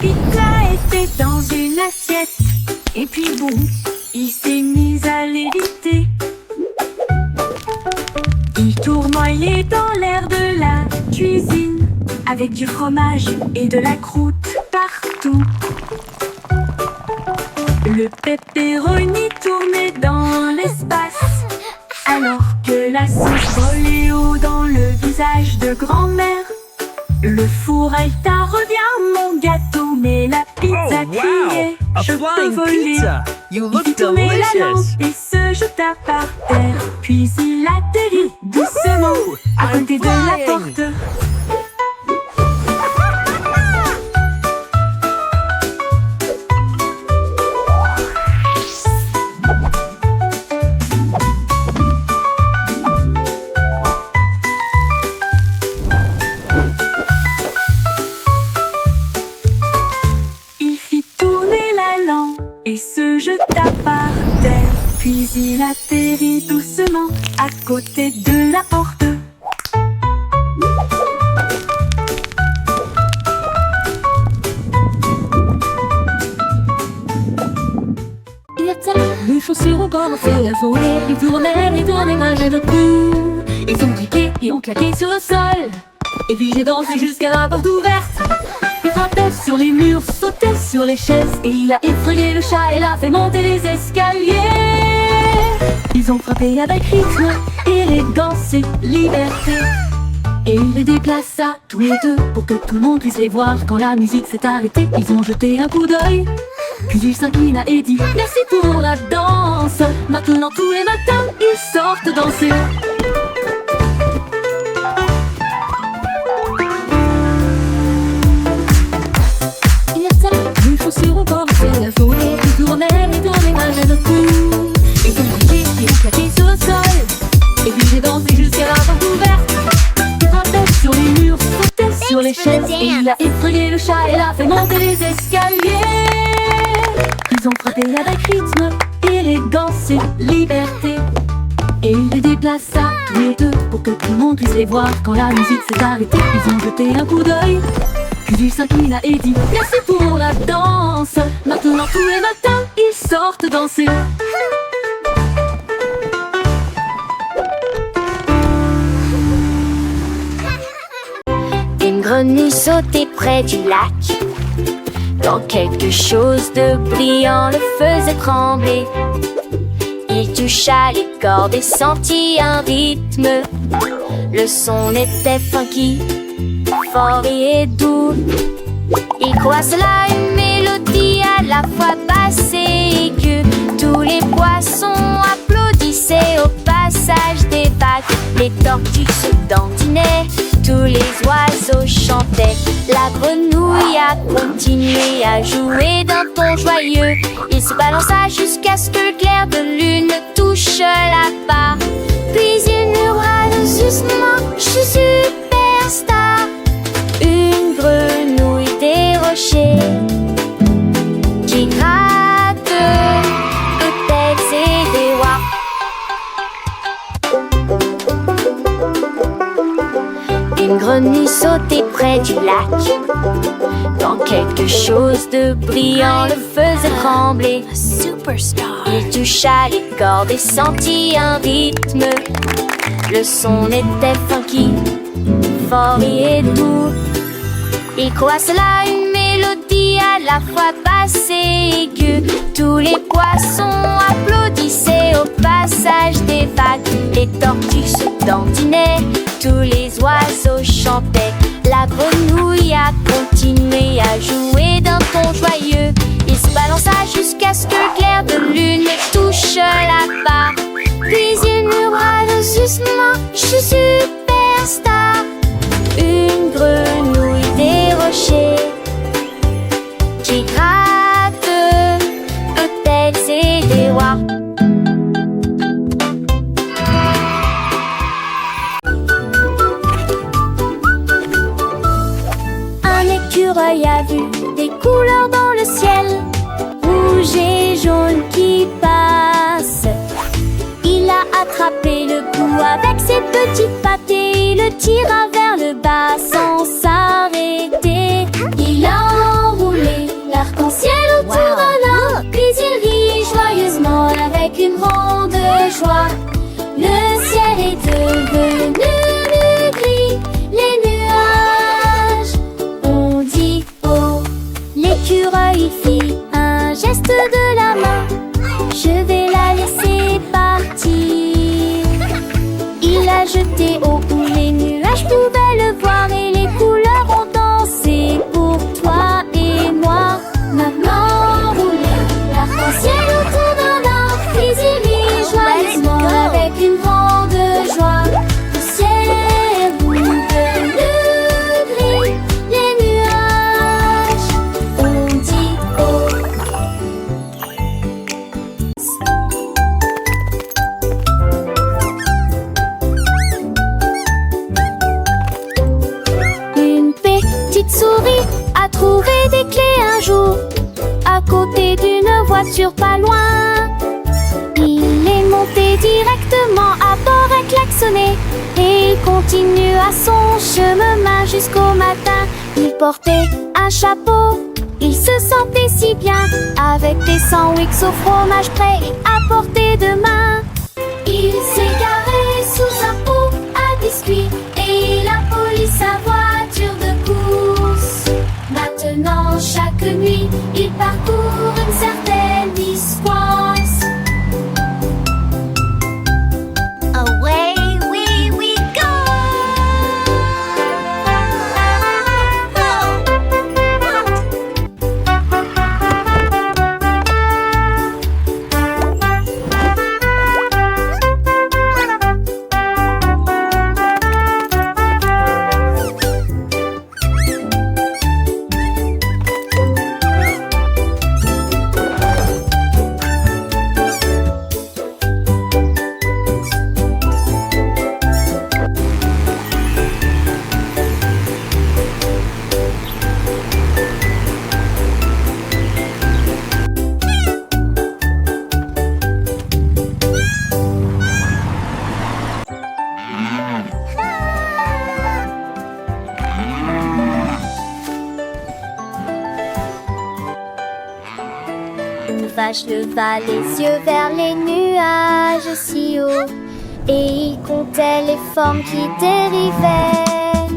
pizza était dans une assiette. Et puis bon, il s'est mis à l'éviter. Il tournoyait dans l'air de la cuisine, avec du fromage et de la croûte partout. Le pepperoni tournait dans l'espace, alors que la sauce volait haut dans le visage de grand-mère. Le four Alta revient mon gâteau, mais la pizza criait A je peux flying voler. pizza! You Il look fit tourner la lampe delicious! et se jeta par terre. Puis il atterrit doucement à côté de la flying. porte. Il fit tourner la lampe et se jeta par terre. Puis il atterrit doucement à côté de la porte. Les chaussures ont commencé à voler. Ils tournaient malgré le coup. Ils ont piqué et ont claqué sur le sol. Et puis j'ai dansé jusqu'à la porte ouverte. Il frappait sur les murs, sautait sur les chaises. Et il a effrayé le chat et l'a fait monter les escaliers. Ils ont frappé avec rythme, élégance et liberté. Et il les déplaça tous les deux pour que tout le monde puisse les voir. Quand la musique s'est arrêtée, ils ont jeté un coup d'œil. Puis il s'inclina et dit merci pour la danse. Maintenant tous les matins ils sortent danser. Les chaussures ont commencé à voler. Ils tournaient malgré le coup. Ils ont piqué et ont claqué sur le sol. Et puis j'ai dansé jusqu'à la porte ouverte. Il frappait sur les murs, sautait sur les chaises. Et il a effrayé le chat et l'a fait monter les escaliers. Ils ont frappé avec rythme, élégance et liberté. Et il les déplaça tous les deux pour que tout le monde puisse les voir. Quand la musique s'est arrêtée, ils ont jeté un coup d'œil. Puis il s'inclina et dit merci pour la danse. Maintenant tous les matins ils sortent danser. Une grenouille sautait près du lac, quand quelque chose de brillant le faisait trembler. Il toucha les cordes et sentit un rythme. Le son était funky, fort et doux. Il croit cela une mélodie à la fois basse et aiguë. Tous les poissons applaudissaient au passage des vagues. Les tortues se dandinaient, tous les oiseaux chantaient. La grenouille a continué à jouer d'un ton joyeux. Il se balança jusqu'à ce que le clair de lune touche la barre. Puis il murmura doucement, je suis superstar. Une grenouille des rochers qui gratte peut-être c'est des rois. Une grenouille sautait près du lac, quand quelque chose de brillant le faisait trembler. Superstar. Il toucha les cordes et sentit un rythme. Le son était funky, fort et doux. Il croit cela une mélodie à la fois basse et aiguë. Tous les poissons applaudissaient au passage des vagues. Les tortues se dandinaient, tous les oiseaux chantaient. La grenouille a continué à jouer d'un ton joyeux. Il se balança jusqu'à ce que le clair de lune touche la barre. Puis il murmura doucement, je suis superstar. Une grenouille des rochers qui gratte peut-être c'est des rois. Un écureuil a vu des couleurs dans le ciel, rouge et jaune qui passent. Il a attrapé le bout avec ses petites pattes et il le tira vers le bas sans s'arrêter. Il a enroulé suffit un geste de la main, je vais la laisser partir. Il a jeté au bout, les nuages pouvaient le voir et les couleurs ont dansé pour toi et moi. Maman roulait l'arc-en-ciel autour d'un arbre, puis il rit joyeusement avec une grande joie. Le ciel roule de gris, les nuages ont dit oh. Une petite souris a trouvé des clés un jour à côté d'une voiture pas loin. Il est monté directement à bord et klaxonné, et il continue à son chemin jusqu'au matin. Il portait un chapeau, il se sentait si bien, avec des sandwichs au fromage prêt à portée de main. Il s'est garé sous un pot à biscuits et il a poli sa voiture de course. Maintenant, chaque nuit, il parcourt une certaine distance. Away we go! Une vache leva les yeux vers les nuages si haut, et il comptait les formes qui dérivaient.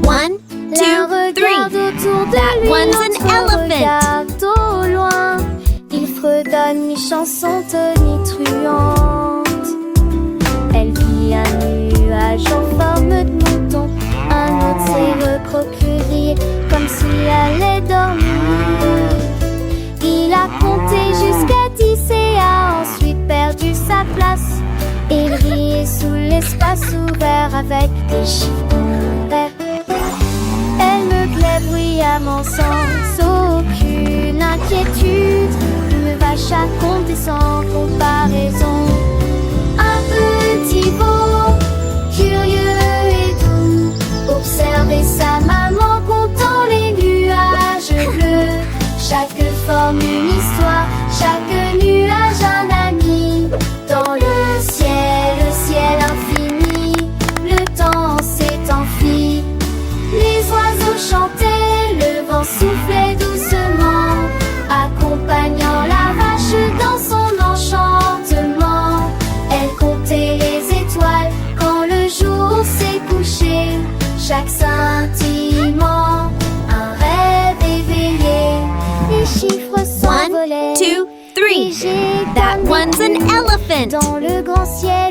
1, 2, L'un regarde 3. autour de That lui, one's an l'autre elephant. regarde au loin. Il fredonne une chanson tonitruante. Elle vit un nuage en forme de mouton, un autre s'est recroquevillé comme s'il allait dormir. Il a compté jusqu'à 10 et a ensuite perdu sa place. Il riait sous l'espace ouvert avec des chiffres verts. Elle meuglait bruyamment sans aucune inquiétude. Une vache à compter sans comparaison. Un petit veau, curieux et doux, observait sa maman comptant les nuages bleus. Chaque forme une histoire, chaque nuage un ami. Dans le ciel infini, le temps s'est enfui. Les oiseaux chantaient, le vent soufflait doucement, accompagnant la vache dans son enchantement. Elle comptait les étoiles quand le jour s'est couché. Chaque scintillement, un rêve éveillé. Les chiffres s'envolaient. 1, 2, 3. figés That comme one's des an clous elephant. dans le grand ciel